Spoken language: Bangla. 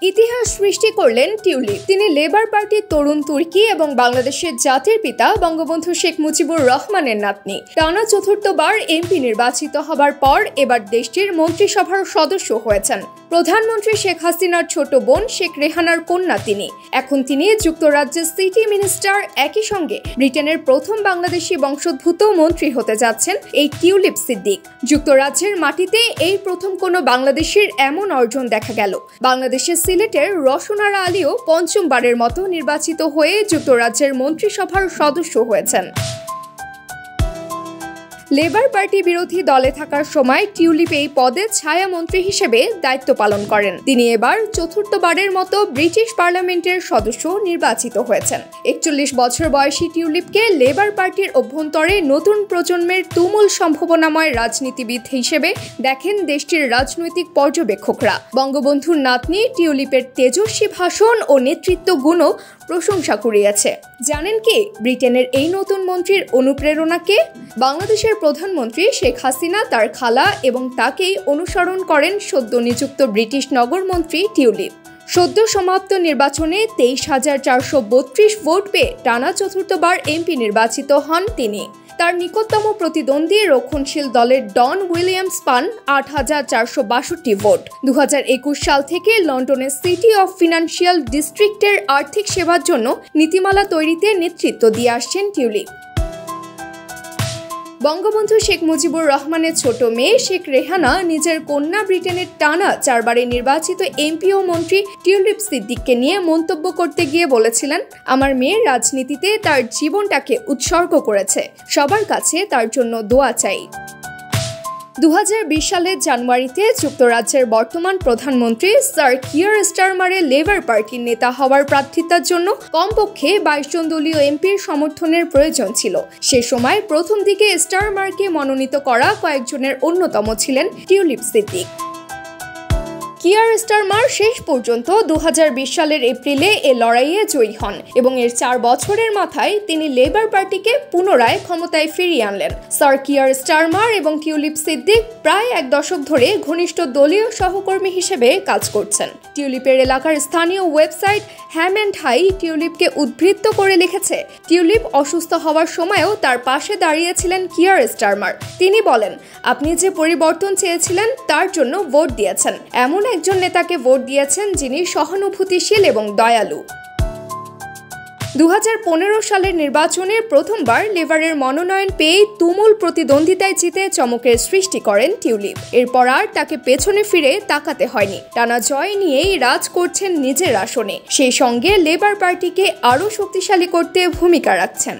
ইতিহাস সৃষ্টি করলেন টিউলিপ। তিনি লেবার পার্টির তরুণ তুর্কি এবং বাংলাদেশের জাতির পিতা বঙ্গবন্ধু শেখ মুজিবুর রহমানের নাতনি। টানা চতুর্থবার এমপি নির্বাচিত হবার পর এবার দেশটির মন্ত্রিসভার সদস্য হয়েছেন। প্রধানমন্ত্রী শেখ হাসিনার ছোট বোন শেখ রেহানার কন্যা তিনি। এখন তিনি যুক্তরাজ্যের সিটি মিনিস্টার, একই সঙ্গে ব্রিটেনের প্রথম বাংলাদেশি বংশোদ্ভূত মন্ত্রী হতে যাচ্ছেন এই টিউলিপ সিদ্দিক। যুক্তরাজ্যের মাটিতে এই প্রথম কোনো বাংলাদেশির এমন অর্জন দেখা গেল। বাংলাদেশের সিলেটের রসনারা আলীও পঞ্চমবারের মতো নির্বাচিত হয়ে যুক্তরাজ্যের মন্ত্রিসভার সদস্য হয়েছেন। লেবার পার্টি বিরোধী দলে থাকার সময় টিউলিপ এই পদে ছায়ামন্ত্রী হিসেবে দায়িত্ব পালন করেন। তিনি এবার চতুর্থবারের মতো ব্রিটিশ পার্লামেন্টের সদস্য নির্বাচিত হয়েছেন। 41 বছর বয়সী টিউলিপকে লেবার পার্টির অভ্যন্তরে নতুন প্রজন্মের তুমুল সম্ভাবনাময় রাজনীতিবিদ হিসেবে দেখেন দেশটির রাজনৈতিক পর্যবেক্ষকরা। বঙ্গবন্ধুর নাতনি টিউলিপের তেজস্বী ভাষণ ও নেতৃত্ব গুণও প্রশংসা কুড়িয়েছে। জানেন কি ব্রিটেনের এই নতুন মন্ত্রীর অনুপ্রেরণা কে? বাংলাদেশের প্রধানমন্ত্রী শেখ হাসিনা তার খালা এবং তাকেই অনুসরণ করেন সদ্য নিযুক্ত ব্রিটিশ নগরমন্ত্রী টিউলিপ। সদ্য সমাপ্ত নির্বাচনে 23,432 ভোট পেয়ে টানা চতুর্থবার এমপি নির্বাচিত হন তিনি। তার নিকটতম প্রতিদ্বন্দ্বী রক্ষণশীল দলের ডন উইলিয়ামস পান 8,462 ভোট। 2021 সাল থেকে লন্ডনের সিটি অফ ফিনান্সিয়াল ডিস্ট্রিক্টের আর্থিক সেবার জন্য নীতিমালা তৈরিতে নেতৃত্ব দিয়ে আসছেন টিউলিপ। বঙ্গবন্ধু শেখ মুজিবুর রহমানের ছোট মেয়ে শেখ রেহানা নিজের কন্যা ব্রিটেনের টানা 4 বারে নির্বাচিত এমপি ও মন্ত্রী টিউলিপ সিদ্দিককে নিয়ে মন্তব্য করতে গিয়ে বলেছিলেন, আমার মেয়ে রাজনীতিতে তার জীবনটাকে উৎসর্গ করেছে, সবার কাছে তার জন্য দোয়া চাই। 2020 সালের জানুয়ারিতে যুক্তরাজ্যের বর্তমান প্রধানমন্ত্রী স্যার কিয়ার স্টারমারের লেবার পার্টির নেতা হওয়ার প্রার্থিতার জন্য কমপক্ষে 22 জন দলীয় এমপির সমর্থনের প্রয়োজন ছিল। সে সময় প্রথম দিকে স্টারমারকে মনোনীত করা কয়েকজনের অন্যতম ছিলেন টিউলিপ সিদ্দিক। কিয়ার স্টারমার শেষ পর্যন্ত 2020 সালের এপ্রিলে এ লড়াইয়ে জয়ী হন এবং এর 4 বছরের মাথায় তিনি লেবার পার্টিকে পুনরায় ক্ষমতায় ফিরিয়ে আনলেন। স্যার কিয়ার স্টারমার এবং টিউলিপ সিদ্দিক প্রায় 1 দশক ধরে ঘনিষ্ঠ দলীয় সহকর্মী হিসেবে কাজ করছেন। টিউলিপের এলাকার স্থানীয় ওয়েবসাইট হ্যাম অ্যান্ড হাই টিউলিপকে উদ্ধৃত করে লিখেছে, টিউলিপ অসুস্থ হওয়ার সময়ও তার পাশে দাঁড়িয়েছিলেন কিয়ার স্টারমার। তিনি বলেন, আপনি যে পরিবর্তন চেয়েছিলেন তার জন্য ভোট দিয়েছেন, এমন একজন নেতাকে ভোট দিয়েছেন যিনি সহানুভূতিশীল এবং দয়ালু। 2015 সালের নির্বাচনে প্রথমবার লেবারের মনোনয়ন পেয়ে তুমুল প্রতিদ্বন্দ্বিতায় জিতে চমকের সৃষ্টি করেন টিউলিপ। এরপর আর তাকে পেছনে ফিরে তাকাতে হয়নি। টানা জয় নিয়েই রাজ করছেন নিজের আসনে, সেই সঙ্গে লেবার পার্টিকে আরও শক্তিশালী করতে ভূমিকা রাখছেন।